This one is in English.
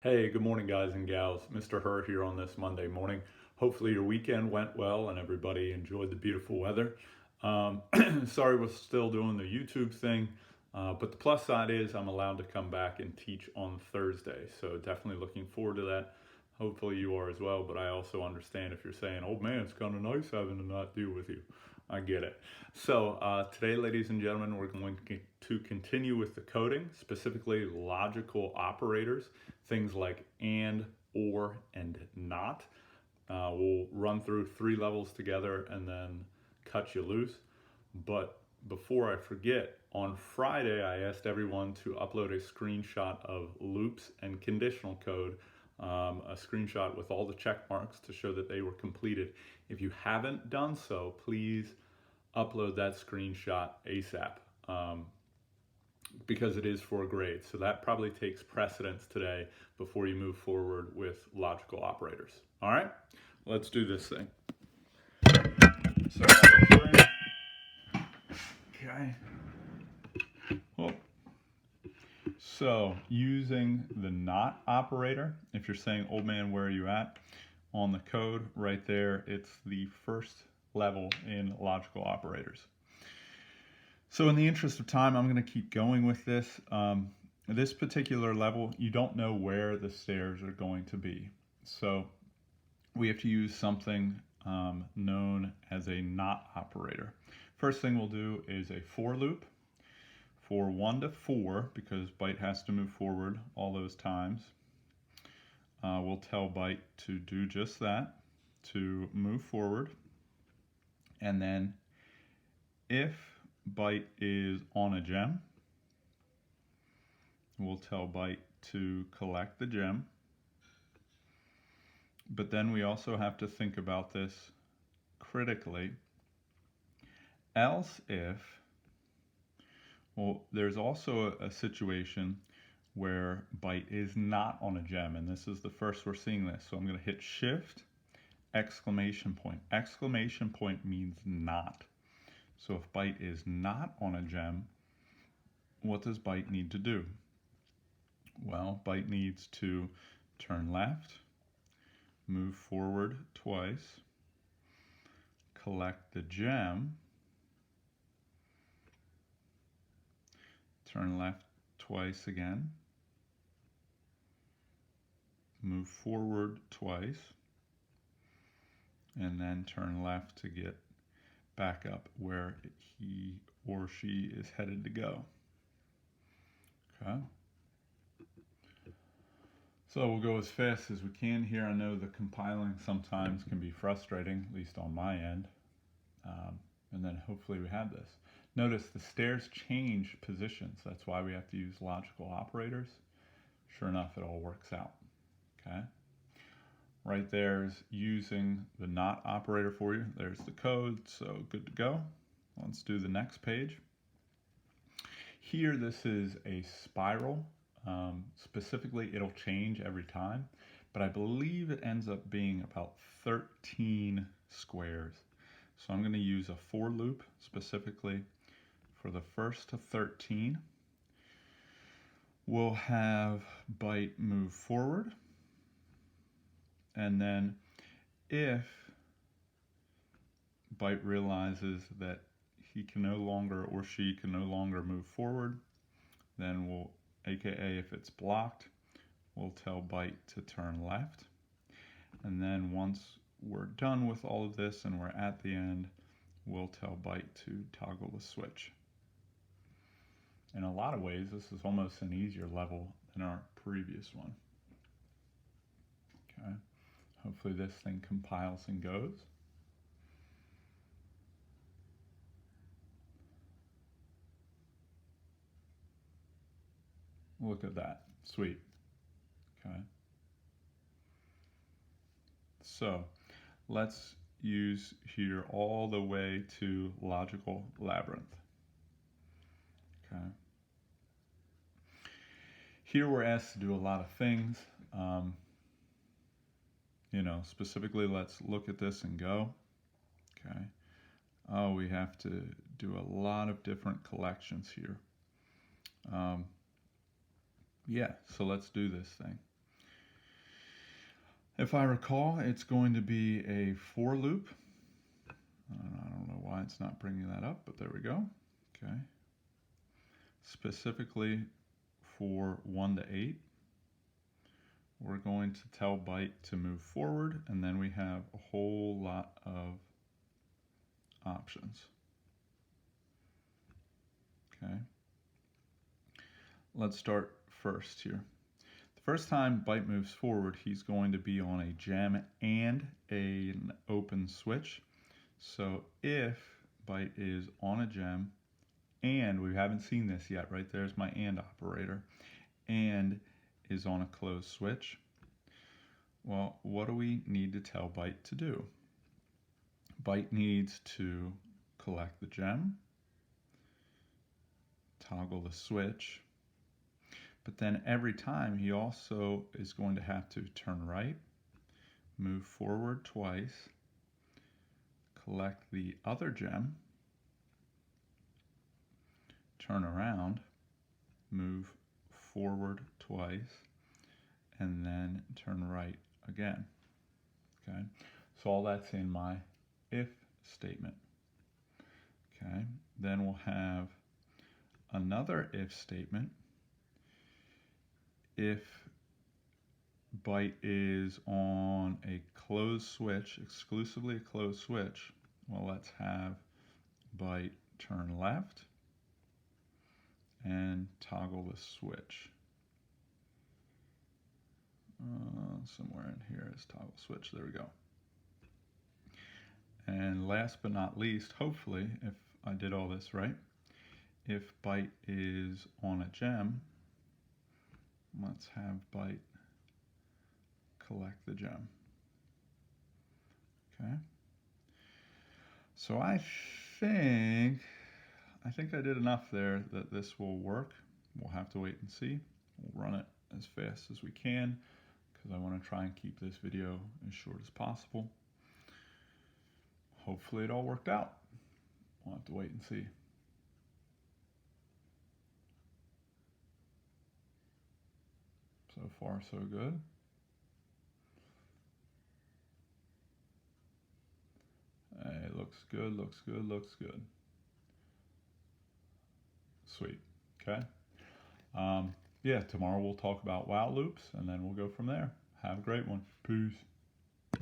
Hey, good morning, guys and gals. Mr. Herr here on this Monday morning. Hopefully, your weekend went well and everybody enjoyed the beautiful weather. Sorry, we're still doing the YouTube thing, but the plus side is I'm allowed to come back and teach on Thursday. So, definitely looking forward to that. Hopefully, you are as well. But I also understand if you're saying, oh man, it's kind of nice having to not deal with you. I get it. So, today, ladies and gentlemen, we're going to continue with the coding, specifically logical operators, things like and, or, and not. We'll run through 3 levels together and then cut you loose. But before I forget, on Friday, I asked everyone to upload a screenshot of loops and conditional code, a screenshot with all the check marks to show that they were completed. If you haven't done so, please upload that screenshot ASAP, because it is for a grade. So that probably takes precedence today before you move forward with logical operators. All right, let's do this thing. Okay. Well, so using the not operator, if you're saying, old man, where are you at? On the code right there, it's the first level in logical operators. So in the interest of time, I'm going to keep going with this. This particular level, you don't know where the stairs are going to be. So we have to use something known as a not operator. First thing we'll do is a for loop for 1 to 4, because byte has to move forward all those times. We'll tell byte to do just that, to move forward. And then if byte is on a gem, we'll tell byte to collect the gem. But then we also have to think about this critically. Else if, well, there's also a situation where byte is not on a gem, and this is the first we're seeing this. So I'm going to hit shift, exclamation point. Exclamation point means not. So if byte is not on a gem, what does byte need to do? Well, byte needs to turn left, move forward twice, collect the gem, turn left twice again, move forward twice, and then turn left to get back up where he or she is headed to go. Okay. So we'll go as fast as we can here. I know the compiling sometimes can be frustrating, at least on my end. And then hopefully we have this. Notice the stairs change positions. That's why we have to use logical operators. Sure enough, it all works out. Okay. Right there's using the not operator for you. There's the code, so good to go. Let's do the next page. Here, this is a spiral. Specifically, it'll change every time, but I believe it ends up being about 13 squares. So I'm going to use a for loop specifically for the first to 13. We'll have byte move forward, and then if byte realizes that he can no longer or she can no longer move forward, then we'll, aka if it's blocked, we'll tell byte to turn left. And then once we're done with all of this and we're at the end, we'll tell byte to toggle the switch. In a lot of ways, this is almost an easier level than our previous one. Okay. Hopefully this thing compiles and goes. Look at that. Sweet. Okay. So let's use here all the way to logical labyrinth. Okay. Here we're asked to do a lot of things. Specifically, let's look at this and go. Okay. Oh, we have to do a lot of different collections here. Yeah, so let's do this thing. If I recall, it's going to be a for loop. I don't know why it's not bringing that up, but there we go. Okay. Specifically for 1 to 8, we're going to tell byte to move forward, and then we have a whole lot of options. Okay. Let's start first here. The first time byte moves forward, he's going to be on a gem and an open switch. So if byte is on a gem, and we haven't seen this yet, right? There's my AND operator, and is on a closed switch. Well, what do we need to tell byte to do? Byte needs to collect the gem, toggle the switch, but then every time he also is going to have to turn right, move forward twice, collect the other gem, turn around, move forward twice, and then turn right again. Okay, so all that's in my if statement. Okay, then we'll have another if statement. If byte is on a closed switch, exclusively a closed switch, well, let's have byte turn left and toggle the switch. Somewhere in here is toggle switch. There we go. And last but not least, hopefully, if I did all this right, if byte is on a gem, let's have byte collect the gem. Okay. So I think I did enough there that this will work. We'll have to wait and see. We'll run it as fast as we can because I want to try and keep this video as short as possible. Hopefully it all worked out. We'll have to wait and see. So far, so good. Hey, looks good, looks good, looks good. Sweet. Okay. Yeah, tomorrow we'll talk about while loops, and then we'll go from there. Have a great one. Peace.